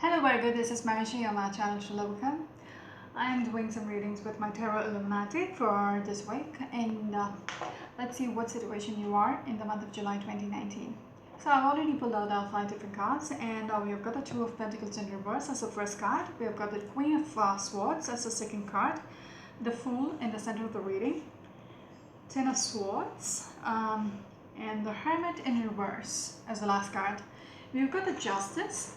Hello Virgo, this is Marishi on my channel Shalabaka. I am doing some readings with my Tarot Illuminati for this week, and let's see what situation you are in the month of July 2019. So I've already pulled out 5 different cards, and we have got the Two of Pentacles in reverse as the first card. We have got the Queen of Swords as the second card, the Fool in the center of the reading, Ten of Swords, and the Hermit in reverse as the last card. We've got the Justice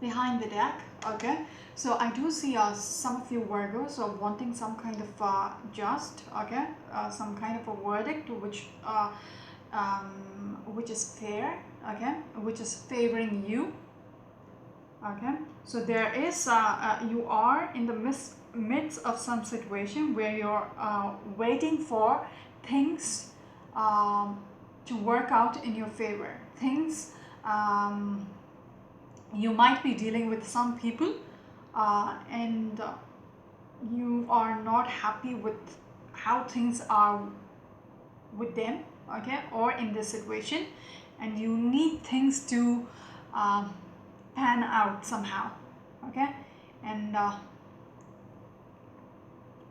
behind the deck. Okay, so I do see some of you Virgos are wanting some kind of some kind of a verdict which is fair, okay, which is favoring you. Okay, so there is you are in the midst of some situation where you're waiting for things to work out in your favor. Things you might be dealing with some people and you are not happy with how things are with them, okay, or in this situation, and you need things to pan out somehow, okay. And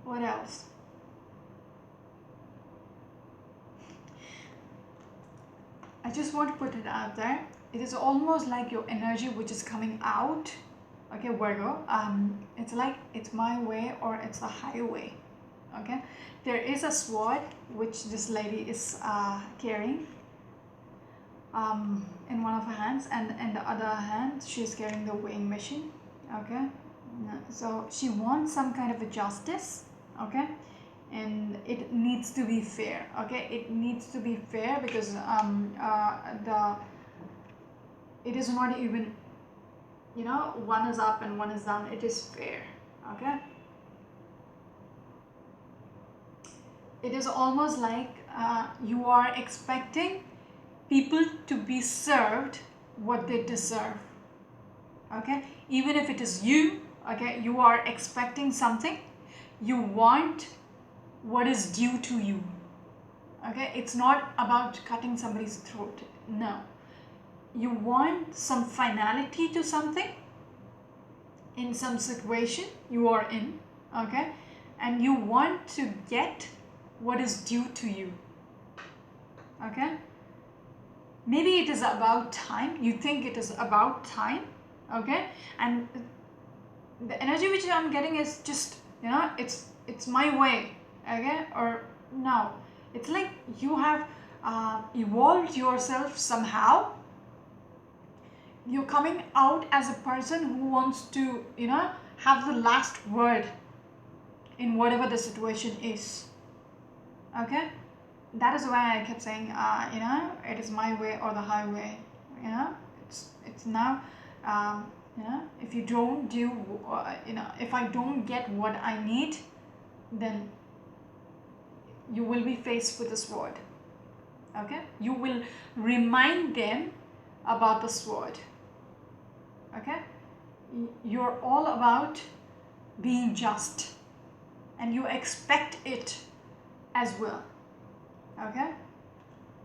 what else? I just want to put it out there. It is almost like your energy which is coming out, okay, Virgo. It's like it's my way or it's a highway, okay. There is a sword which this lady is carrying in one of her hands, and in the other hand she's carrying the weighing machine, okay. So she wants some kind of a justice, okay, and it needs to be fair, okay. It needs to be fair because it is not even, you know, one is up and one is down. It is fair, okay. It is almost like you are expecting people to be served what they deserve, okay. Even if it is you, okay, you are expecting something. You want what is due to you, okay. It's not about cutting somebody's throat, no. You want some finality to something in some situation you are in, okay, and you want to get what is due to you, okay. Maybe it is about time. You think it is about time, okay, and the energy which I'm getting is just, you know, it's my way, okay. Or no, it's like you have evolved yourself somehow. You're coming out as a person who wants to, you know, have the last word in whatever the situation is, okay. That is why I kept saying, you know, it is my way or the highway, you know. It's now, you know, if you don't do, you know, if I don't get what I need, then you will be faced with the sword, okay. You will remind them about the sword, okay. You're all about being just and you expect it as well, okay.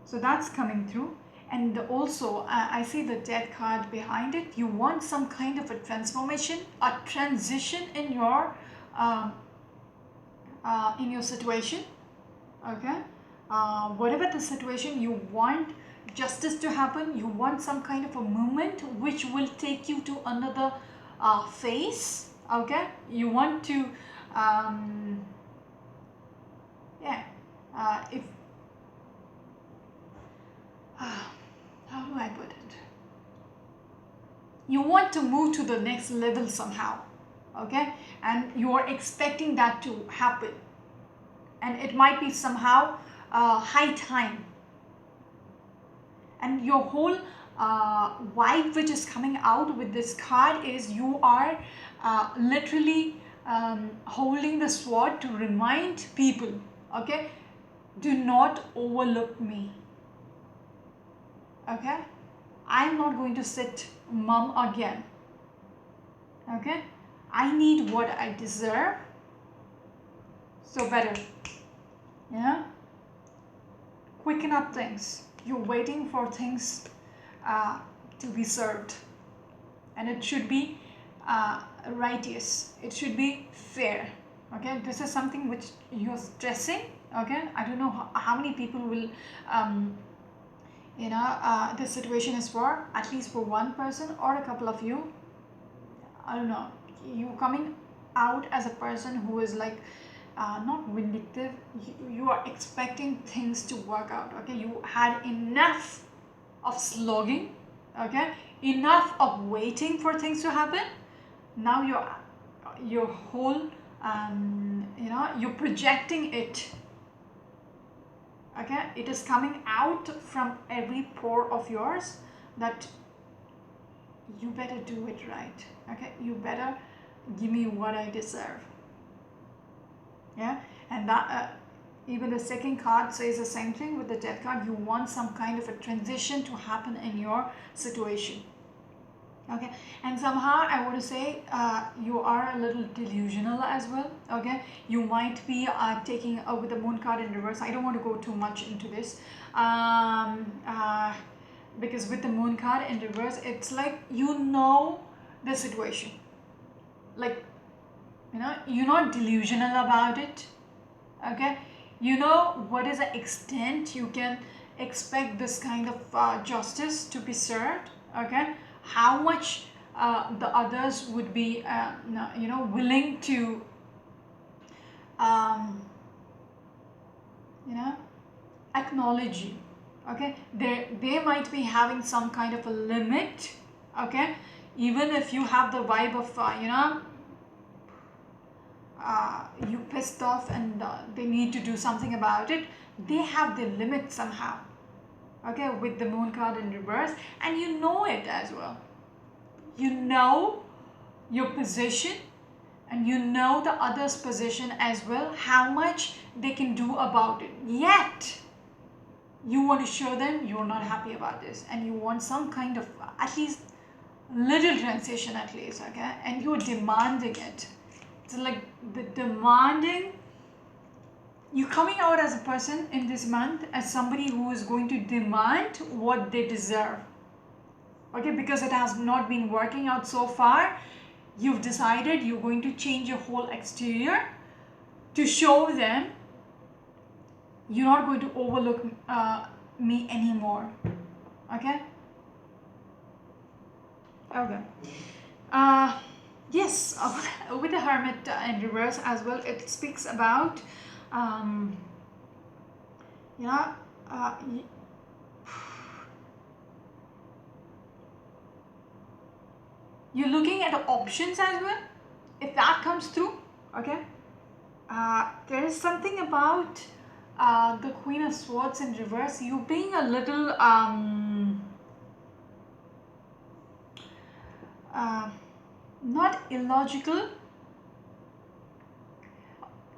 So that's coming through. And also I see the Death card behind it. You want some kind of a transformation, a transition in your situation, okay. Whatever the situation, you want justice to happen. You want some kind of a movement which will take you to another phase, okay. You want to if how do I put it? You want to move to the next level somehow, okay, and you are expecting that to happen, and it might be somehow high time. And your whole vibe which is coming out with this card is you are literally holding the sword to remind people, okay, do not overlook me, okay. I'm not going to sit mum again, okay. I need what I deserve, so better, yeah, quicken up things. You're waiting for things to be served, and it should be righteous, it should be fair. Okay, this is something which you're stressing. Okay, I don't know how many people will this situation is for, at least for one person or a couple of you. I don't know, you coming out as a person who is like not vindictive. You are expecting things to work out. Okay, you had enough of slogging. Okay, enough of waiting for things to happen. Now your whole you're projecting it. Okay, it is coming out from every pore of yours that you better do it right. Okay, you better give me what I deserve. Yeah, and that even the second card says the same thing with the Death card. You want some kind of a transition to happen in your situation. Okay, and somehow I want to say you are a little delusional as well. Okay, you might be taking with the Moon card in reverse. I don't want to go too much into this because with the Moon card in reverse, it's like you know the situation, like you're not delusional about it. Okay, you know what is the extent you can expect this kind of justice to be served. Okay, how much the others would be willing to um, acknowledge you. Okay, they might be having some kind of a limit. Okay, even if you have the vibe of you pissed off and they need to do something about it, they have their limit somehow. Okay, with the Moon card in reverse, and you know it as well. You know your position, and you know the other's position as well, how much they can do about it. Yet you want to show them you're not happy about this, and you want some kind of at least little transition at least. Okay, and you're demanding it. It's like the demanding. You coming out as a person in this month as somebody who is going to demand what they deserve. Okay, because it has not been working out so far, you've decided you're going to change your whole exterior to show them you're not going to overlook me anymore. Okay. Okay. Yes, with the Hermit in reverse as well, it speaks about you know uh, you're looking at the options as well. If that comes through, okay, there is something about the Queen of Swords in reverse. You being a little not illogical,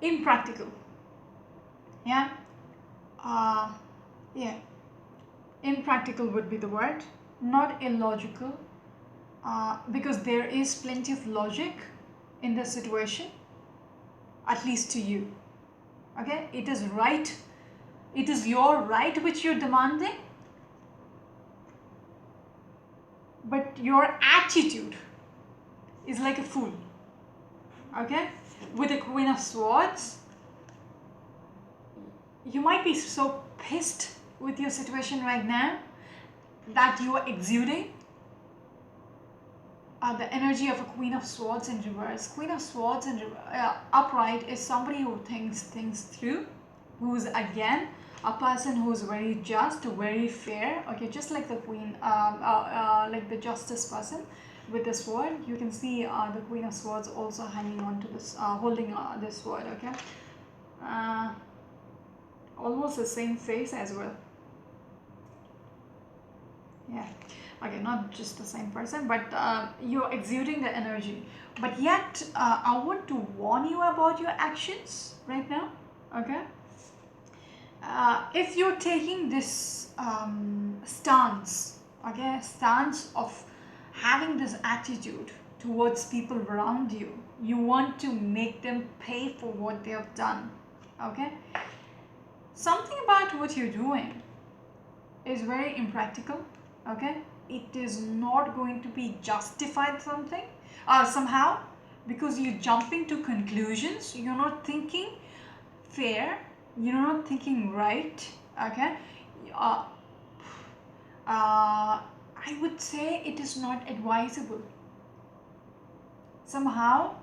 impractical. Yeah, yeah, impractical would be the word, not illogical, because there is plenty of logic in the situation, at least to you. Okay, it is right, it is your right which you're demanding, but your attitude is like a fool. Okay, with the Queen of Swords, you might be so pissed with your situation right now that you are exuding the energy of a Queen of Swords in reverse. Queen of Swords in upright is somebody who thinks things through, who's again a person who's very just, very fair. Okay, just like the Queen, like the Justice person with the sword. You can see the Queen of Swords also hanging on to this, holding this sword. Okay, almost the same face as well. Yeah. Okay, not just the same person, but you're exuding the energy. But yet, I want to warn you about your actions right now. Okay, if you're taking this stance, okay, stance of having this attitude towards people around you, you want to make them pay for what they have done. Okay, something about what you're doing is very impractical. Okay, it is not going to be justified something somehow, because you're jumping to conclusions, you're not thinking fair, you're not thinking right. Okay, uh, I would say it is not advisable. Somehow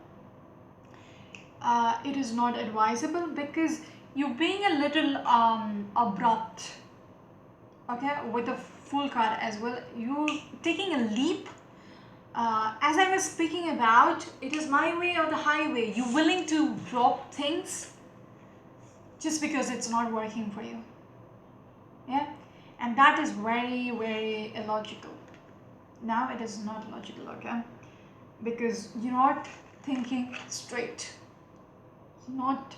it is not advisable because you're being a little abrupt, okay, with a full card as well. You're taking a leap. As I was speaking about, it is my way or the highway. You're willing to drop things just because it's not working for you. Yeah, and that is very, very illogical. Now it is not logical, okay, because you're not thinking straight, not,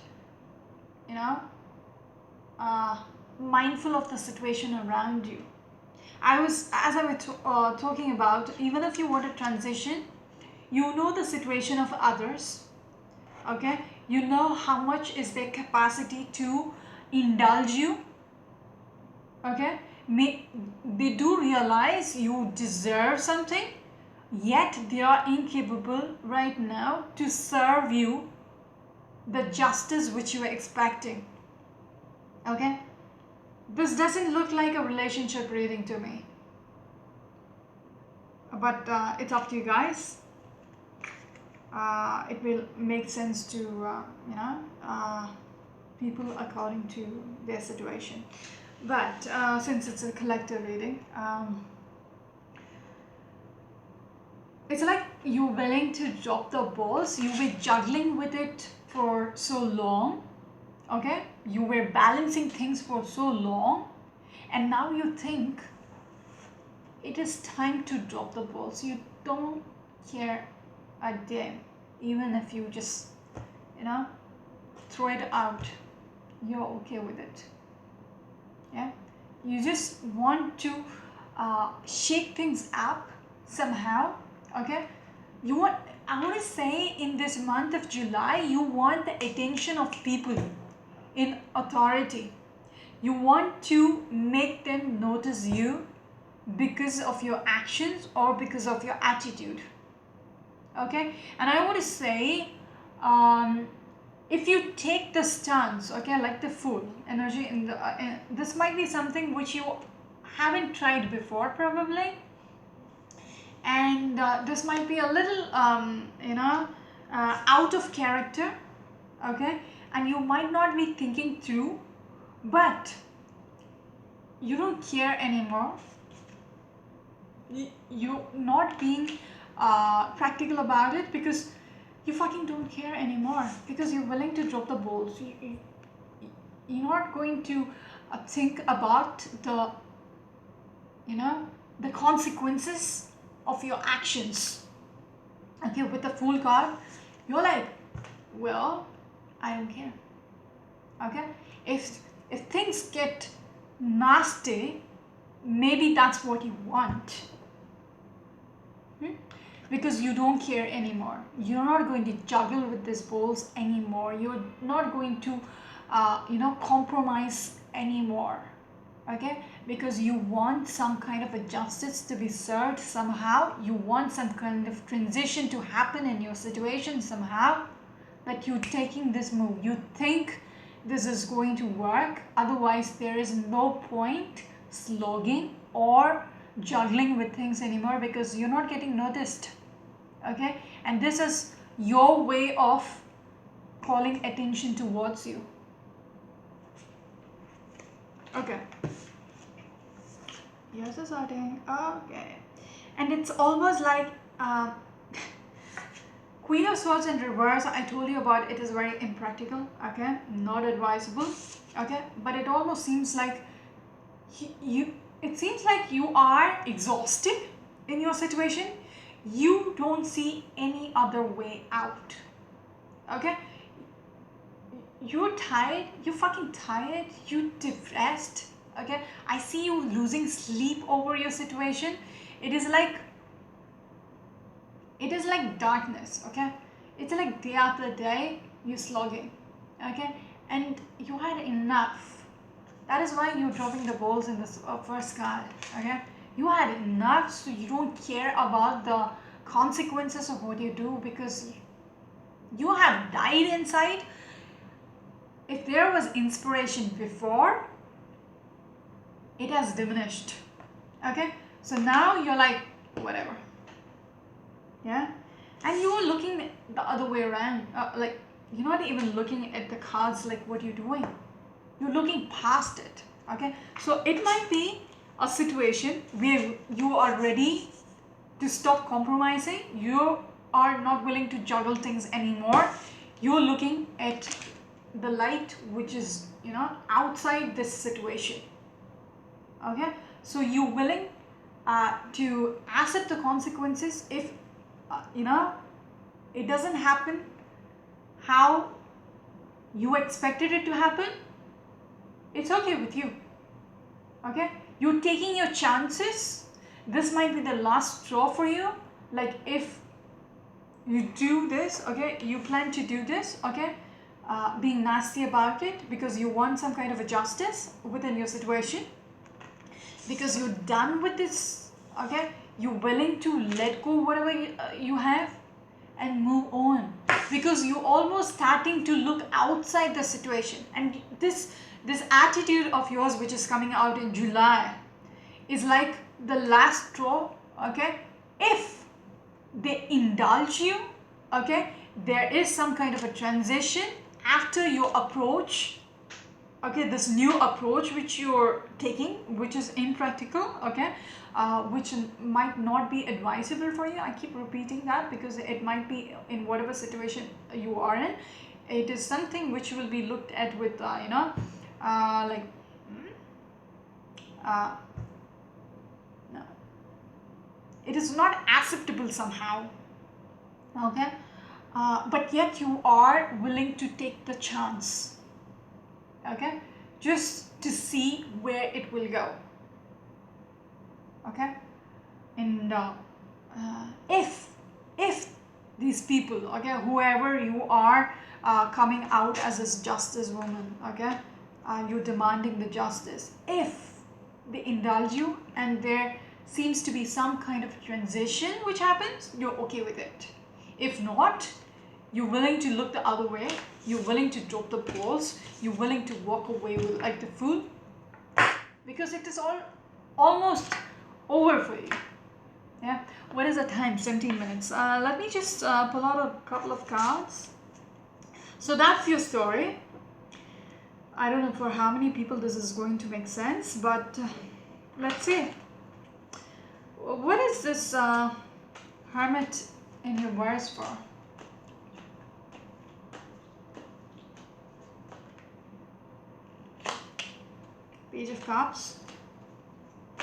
you know, mindful of the situation around you. As I was talking about, even if you want to transition, you know the situation of others, okay, you know how much is their capacity to indulge you, okay. They do realize you deserve something, yet they are incapable right now to serve you the justice which you are expecting, okay. This doesn't look like a relationship reading to me, but it's up to you guys. It will make sense to people according to their situation, but since it's a collective reading, it's like you're willing to drop the balls. You were juggling with it for so long, okay, you were balancing things for so long, and now you think it is time to drop the balls. You don't care a damn, even if you just, you know, throw it out, you're okay with it. Yeah, you just want to shake things up somehow, okay. You want, I want to say, in this month of July, you want the attention of people in authority. You want to make them notice you because of your actions or because of your attitude, okay. And I want to say, if you take the stance, okay, like the Fool energy in the this might be something which you haven't tried before probably, and this might be a little out of character, okay, and you might not be thinking through, but you don't care anymore. You're not being practical about it because you fucking don't care anymore, because you're willing to drop the balls. You're not going to think about the, you know, the consequences of your actions, okay. With the Fool card, you're like, well, I don't care, okay. If things get nasty, maybe that's what you want, because you don't care anymore. You're not going to juggle with these balls anymore. You're not going to compromise anymore, okay, because you want some kind of a justice to be served somehow. You want some kind of transition to happen in your situation somehow, that you're taking this move. You think this is going to work, otherwise there is no point slogging or juggling with things anymore, because you're not getting noticed, okay. And this is your way of calling attention towards you, okay. Here's the sorting, okay. And it's almost like Queen of Swords in reverse. I told you about, it is very impractical, okay, not advisable, okay. But it almost seems like it seems like you are exhausted in your situation. You don't see any other way out, okay. You're tired, you're fucking tired, you're depressed, okay. I see you losing sleep over your situation. It is like darkness, okay. It's like day after day you're slogging, okay, and you had enough. That is why you're dropping the balls in this first card, okay. You had enough, so you don't care about the consequences of what you do because you have died inside. If there was inspiration before, it has diminished. Okay, so now you're like, whatever. Yeah, and you're looking the other way around. Like, you're not even looking at the cards like what you're doing. You're looking past it. Okay, so it might be a situation where you are ready to stop compromising. You are not willing to juggle things anymore. You're looking at the light which is, outside this situation. Okay, so you're willing to accept the consequences if it doesn't happen how you expected it to happen. It's okay with you. Okay, you're taking your chances. This might be the last straw for you. Like, if you do this, okay, you plan to do this, okay, being nasty about it because you want some kind of a justice within your situation, because you're done with this. Okay, you're willing to let go whatever you have and move on, because you're almost starting to look outside the situation. And this attitude of yours which is coming out in July is like the last straw. Okay, if they indulge you, okay, there is some kind of a transition after your approach. Okay, this new approach which you're taking, which is impractical, okay, which might not be advisable for you. I keep repeating that because it might be in whatever situation you are in. It is something which will be looked at with like no, it is not acceptable somehow. Okay, but yet you are willing to take the chance. Okay, just to see where it will go. Okay, and if these people, okay, whoever you are, coming out as this justice woman, okay, you're demanding the justice, if they indulge you and there seems to be some kind of transition which happens, you're okay with it. If not, you're willing to look the other way, you're willing to drop the balls, you're willing to walk away with like the fool, because it is almost over for you. Yeah, what is the time? 17 minutes. Let me just pull out a couple of cards. So that's your story. I don't know for how many people this is going to make sense, but let's see. What is this hermit in reverse for? Page of Cups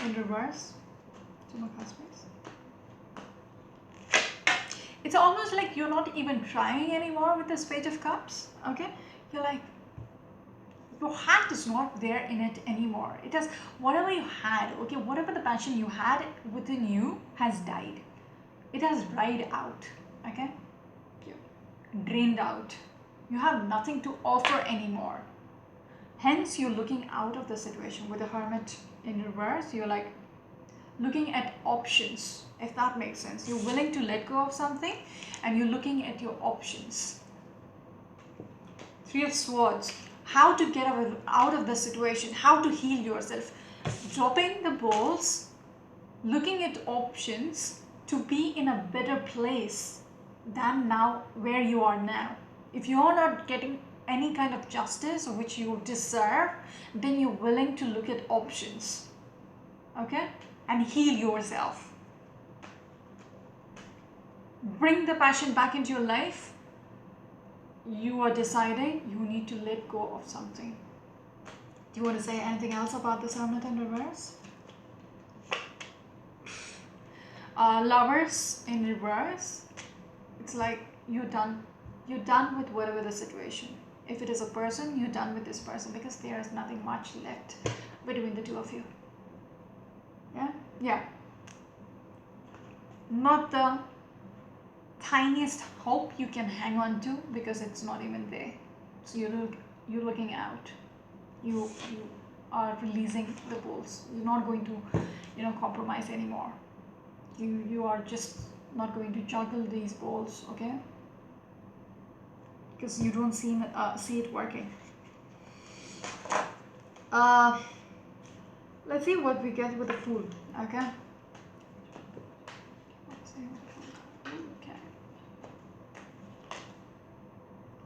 in reverse. Two more cards, please. It's almost like you're not even trying anymore with this Page of Cups. Okay, you're like, your heart is not there in it anymore. It has, whatever you had, okay, whatever the passion you had within you has died. It has dried out. Okay, drained out. You have nothing to offer anymore. Hence, you're looking out of the situation. With the Hermit in reverse, you're like looking at options, if that makes sense. You're willing to let go of something and you're looking at your options. Three of Swords. How to get out of the situation, how to heal yourself. Dropping the balls, looking at options to be in a better place than now where you are now. If you're not getting any kind of justice which you deserve, then you're willing to look at options, okay, and heal yourself. Bring the passion back into your life. You are deciding you need to let go of something. Do you want to say anything else about this Hermit in reverse? Lovers in reverse. It's like you're done. You're done with whatever the situation. If it is a person, you're done with this person because there is nothing much left between the two of you. Yeah? Yeah. Not the tiniest hope you can hang on to because it's not even there. So you're looking out. You are releasing the balls. You're not going to, compromise anymore. You are just not going to juggle these balls, okay? Because you don't see it working. Let's see what we get with the food, okay? Let's see what the food. Okay.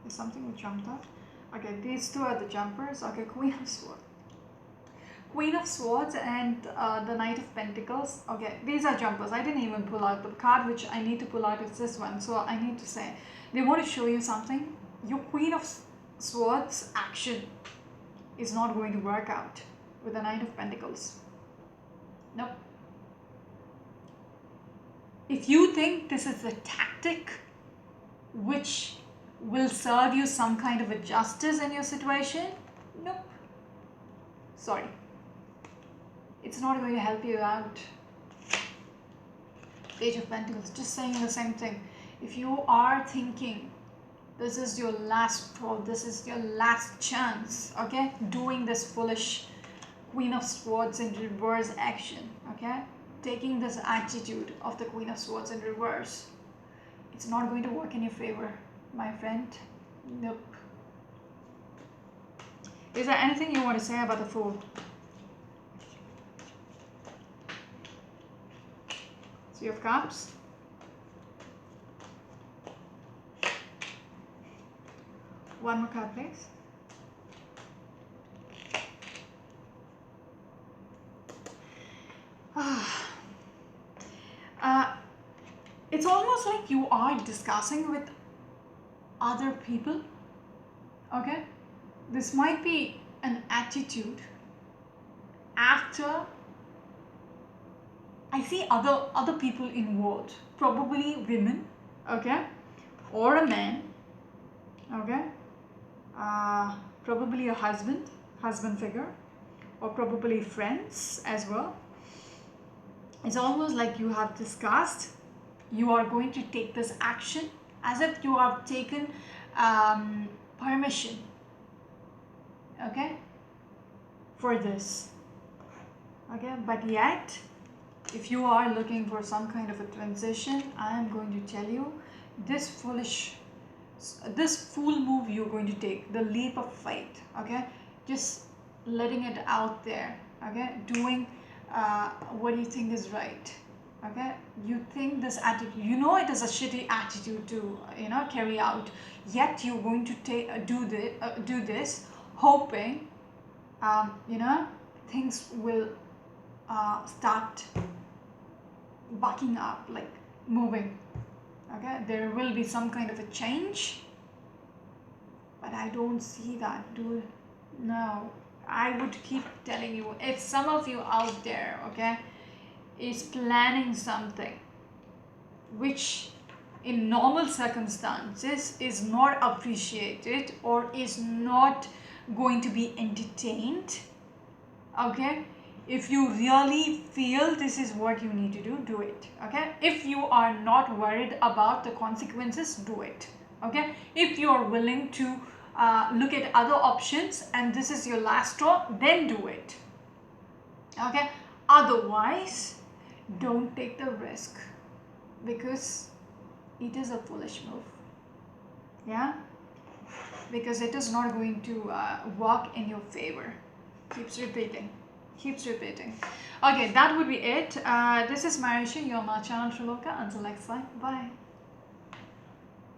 There's something that jumped up. Okay, these two are the jumpers. Okay, Queen of Swords. Queen of Swords and the Knight of Pentacles. Okay, these are jumpers. I didn't even pull out the card which I need to pull out is this one. So I need to say, they want to show you something. Your Queen of Swords action is not going to work out with the Knight of Pentacles. Nope. If you think this is a tactic which will serve you some kind of a justice in your situation, nope. Sorry. It's not going to help you out. Page of Pentacles, just saying the same thing. If you are thinking this is your last straw, this is your last chance, okay, doing this foolish Queen of Swords in reverse action, okay, taking this attitude of the Queen of Swords in reverse, it's not going to work in your favor, my friend. Nope. Is there anything you want to say about the Fool? Three of Cups. One more card, please. It's almost like you are discussing with other people, okay? This might be an attitude after I see other people involved, probably women, okay, or a man, okay, probably a husband figure, or probably friends as well. It's almost like you have discussed, you are going to take this action as if you have taken permission, okay, for this, okay, but yet if you are looking for some kind of a transition, I am going to tell you this fool move you're going to take, the leap of faith, okay, just letting it out there, okay, doing what you think is right, okay. You think this attitude, you know it is a shitty attitude to carry out, yet you're going to do this hoping things will start bucking up, like moving, okay, there will be some kind of a change, but I don't see that, dude. No, I would keep telling you, if some of you out there, okay, is planning something which in normal circumstances is not appreciated or is not going to be entertained, okay, if you really feel this is what you need to do it, okay. If you are not worried about the consequences, do it, okay. If you are willing to look at other options and this is your last straw, then do it, okay. Otherwise, don't take the risk, because it is a foolish move, yeah, because it is not going to work in your favor. Keeps repeating. Okay, that would be it. This is Marisha, you're on my channel Triloka. Until next time, bye.